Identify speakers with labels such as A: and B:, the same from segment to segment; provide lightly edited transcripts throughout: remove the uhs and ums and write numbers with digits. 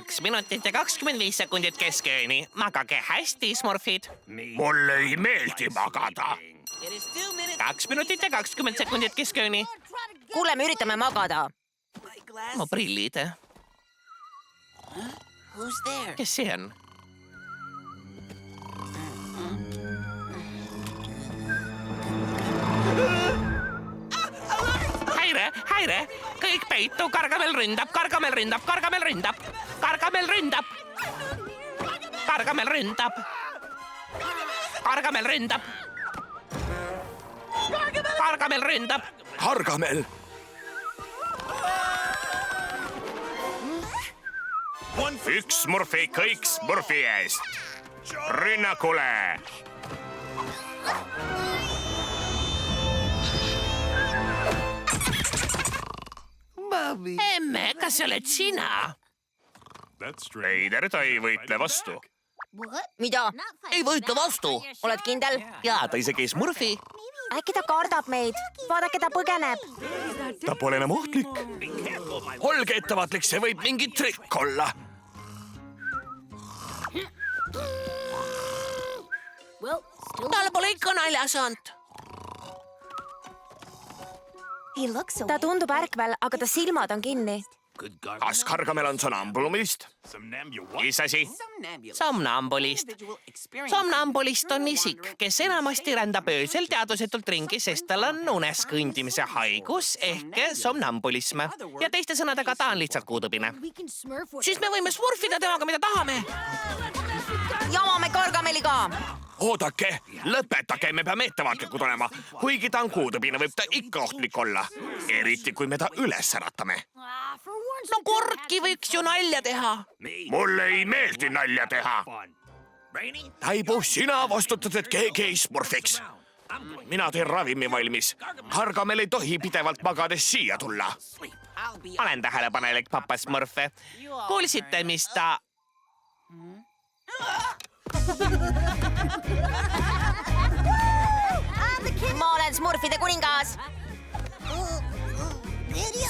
A: 2 minutit ja 25 sekundit keskööni. Magage hästi, Smurfid.
B: Mulle ei meeldi magada.
A: 2 minutit ja 20 sekundit keskööni.
C: Kuule, me üritame magada.
A: Mu prillid. Kes see on? Häire! Kõik peitu, Gargamel ründab! Gargamel ründab!
B: Gargamel! Üks Smurfi kõik Smurfi eest. Rünnakule!
A: Emme, kas see oled sina?
B: Veider, ta ei võitle vastu.
C: Mida?
A: Ei võitle vastu.
C: Oled kindel?
A: Jaa, ta isegi ei Smurfi.
C: Äkki ta kardab meid? Vaadake, ta põgeneb.
B: Ta pole enam ohtlik. Olge ettevaatlik, see võib mingi trikk olla.
A: Tal pole ikka nalja saanud.
C: Ta tundub ärkvel, aga ta silmad on kinni.
B: Kas Gargamel on sonambulumist? Mis asi?
A: Somnambulist. Somnambulist on isik, kes enamasti rändab öösel teadvusetult ringi, sest tal on unes kõndimise haigus ehk somnambulism. Ja teiste sõnadega ta on lihtsalt kuutõbine. Siis me võime smurfida temaga, mida tahame.
C: Jamame Gargameliga!
B: Oodake, lõpetage, me peame ettevaatlikud olema. Kuigi ta on kuutõbine, võib ta ikka ohtlik olla. Eriti, kui me ta üles äratame.
A: No kordki võiks ju nalja teha.
B: Mulle ei meeldi nalja teha. Taibu, sina vastutad, et keegi ei smurfiks. Mina teen ravimi valmis. Gargamel ei tohi pidevalt magades siia tulla.
A: Olen tähelepanelik, papa Smurf. Kuulsite, mis ta...
C: Ma olen Smurfide kuningas.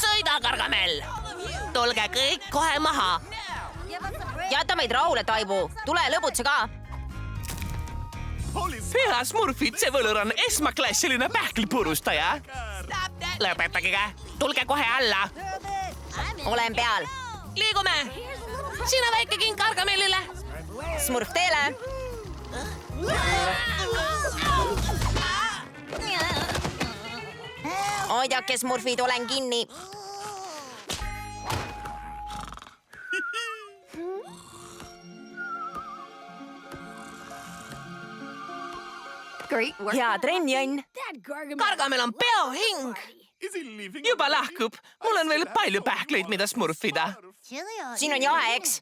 A: Sõida, Gargamel! Tulge kõik kohe maha.
C: Jäta meid rahule, Taibu. Tule lõbutse ka.
A: Pea Smurfid, see võlur on esmaklassiline pähklipurustaja. Lõpetage, tulge kohe alla.
C: Olen peal.
A: Liigume! Sina väike king Gargamelile.
C: Smurf teele. Oidake, Smurfid, olen kinni. Hea trenn, Jõnn.
A: Gargamel on peohing. Juba lahkub. Mul on veel palju pähkleid, mida smurfida.
C: Siin on jahe, eks?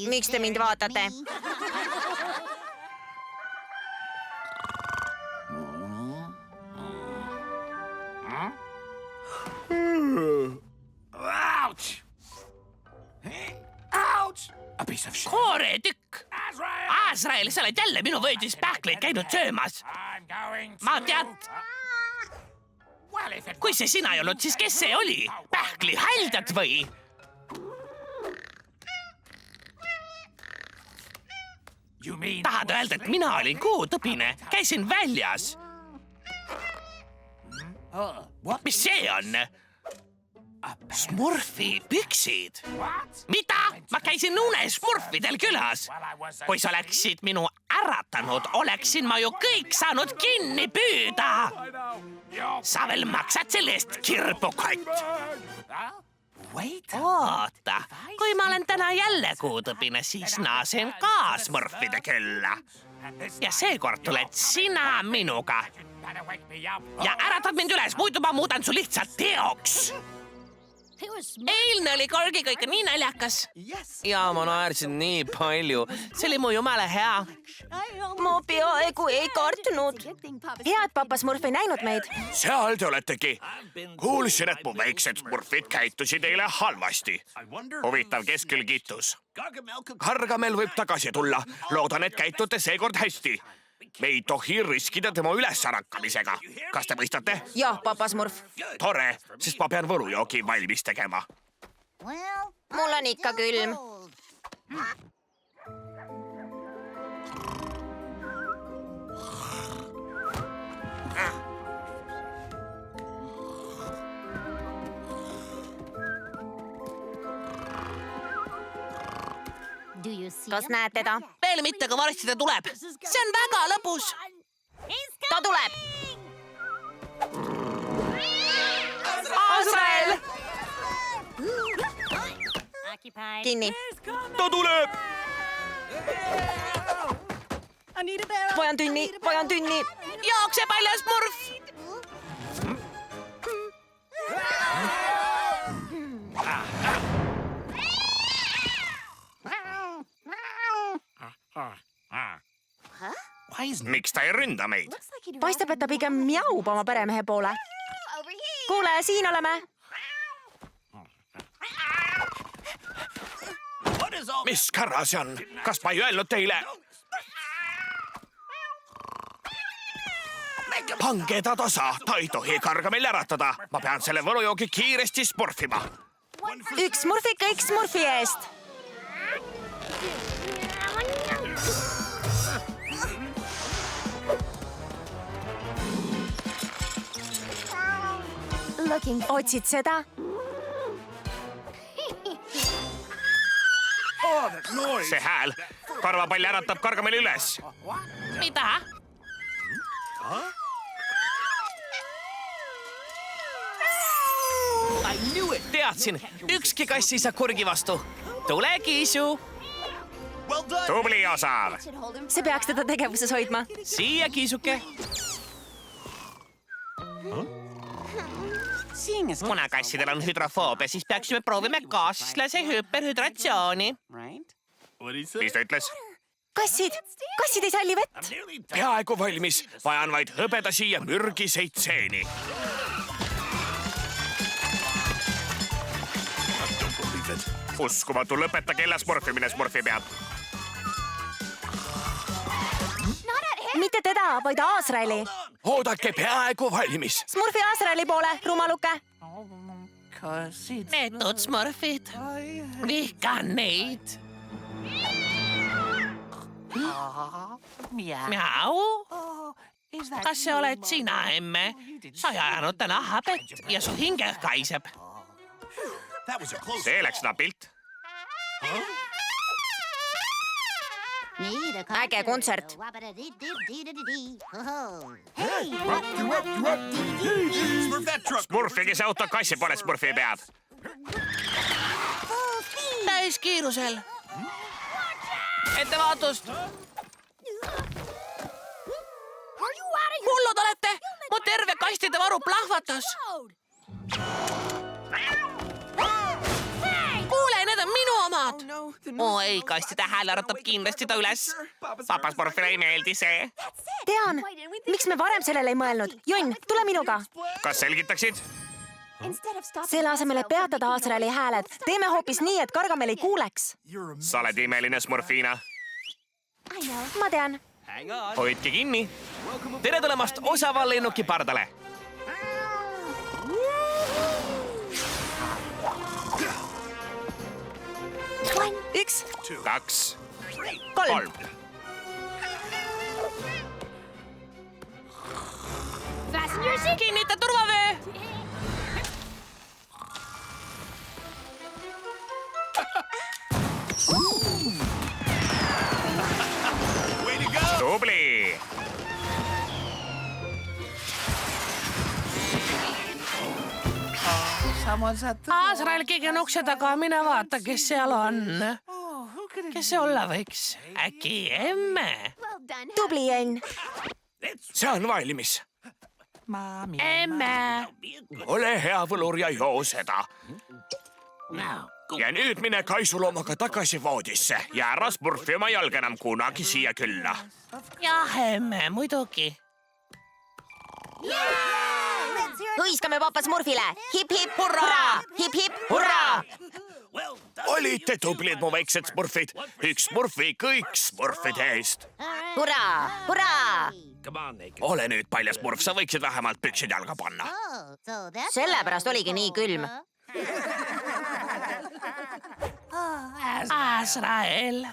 C: Miks te mind vaatate?
A: Kooretükk! Azrael, sa oled jälle minu vöödis pähkleid käinud söömas. Ma tead... Kui see sina ei olnud, siis kes see oli? Pähkli häldad või? Tahad öelda, et mina olin kuutõbine? Käisin väljas. Mis see on? Smurfi püksid. Mida? Ma käisin unes smurfidel külas. Kui sa oleksid minu äratanud, oleksin ma ju kõik saanud kinni püüda. Sa veel maksad selle eest, kirbukott. Oota, kui ma olen täna jälle kuutõbine, siis naasen ka smurfide külla. Ja seekord tuled sina minuga. Ja äratad mind üles, muidu ma muudan su lihtsalt teoks. eilne oli Kargiga ikka nii naljakas. Ja ma naersin nii palju. See oli mu jumala hea.
C: ma peaaegu ei kartnud. hea, et papa Smurf ei näinud meid.
B: seal te oletegi. Kuulsin, et mu väiksed smurfid käitusid eile halvasti. Huvitav, kes küll kiitus. Gargamel võib tagasi tulla. Loodan, et käitute seekord hästi. Me ei tohi riskida tema ülesärakaamisega. Kas te mõistate?
C: jah, papa Smurf.
B: Tore, sest ma pean võlujoogi valmis tegema.
C: mul on ikka külm. kas näed teda?
A: Veel mitte, aga varsti ta tuleb. See on väga lõbus.
C: ta tuleb.
A: Azrael!
C: kinni.
B: Ta tuleb!
C: vajan tünni, vajan tünni.
A: Jookse paljas Smurf!
B: Miks ta ei ründa meid?
C: paistab, et ta pigem mjaub oma peremehe poole. kuule, siin oleme.
B: Mis kärra see on? Kas ma ei öelnud teile? Pange ta tasa, ta ei tohi Gargamel äratada. Ma pean selle võlujoogi kiiresti smurfima.
C: üks Smurfik kõik Smurfi eest. otsid seda?
B: See hääl. Karvapall äratab Gargameli üles.
A: Mida? Teadsin, ükski kass ei saa kurgi vastu. Tule, Kiisu!
B: Tubli, Osav!
C: see peaks teda tegevuses hoidma.
A: Siia, Kiisuke! Kuna kassidel on hüdrofoobia, siis peaksime proovima kaaslase hüperhüdratsiooni.
B: Mis ta ütles?
C: kassid ei salli vett.
B: Peaaegu valmis. Vajan vaid hõbedasi ja mürgiseid seeni. Uskumatu, lõpetage jälle smurfimine smurfi peab.
C: mitte teda, vaid Azraeli.
B: Oodake, peaaegu valmis.
C: Smurfi Azraeli poole, rumaluke.
A: Neetud smurfid. Vihkan neid. Miau? Kas see oled sina, emme? Sa ei ajanud täna habet ja su hinge kaiseb.
B: See läks napilt.
C: äge kontsert.
B: Smurfige see auto kassi poole smurfi peab.
A: Täis kiirusel. Ettevaatust. Hullud olete. Mu terve kastide varu plahvatas. Kuule, need on minu omad. Ei, kastide hääl äratab kindlasti ta üles. Papa Smurfile ei meeldi see.
C: tean, miks me varem sellele ei mõelnud. Jonn, tule minuga.
B: Kas selgitaksid?
C: selle asemel, et peatada Azraeli hääled, teeme hoopis nii, et Gargamel ei kuuleks.
B: Sa oled imeline Smurfina.
C: ma tean.
A: Hoidke kinni. Tere tulemast osava lennuki pardale.
C: üks,
B: 2,
C: kolm.
B: 3.
A: Kinnita turvavöö.
B: Tubli!
A: Azrael, keegi on ukse taga, mine vaata, kes seal on. Kes see olla võiks? Äkki emme?
C: tubli, Jonn.
B: See on valmis.
A: emme.
B: ole hea, võlur, ja joo seda. Ja nüüd mine kaisuloomaga tagasi voodisse ja ära Smurfi oma jalga enam kunagi siia külla.
A: jah, emme, muidugi.
C: hõiskame papa Smurfile. Hip-hip, hurraa! Hip-hip, hurraa!
B: Olite tublid, mu väiksed Smurfid. Üks Smurfi kõik Smurfide eest.
C: Hurraa! Hurraa!
B: Ole nüüd, paljas Smurf, sa võiksid vähemalt püksid jalga panna.
C: Sellepärast oligi nii külm.
A: Azrael.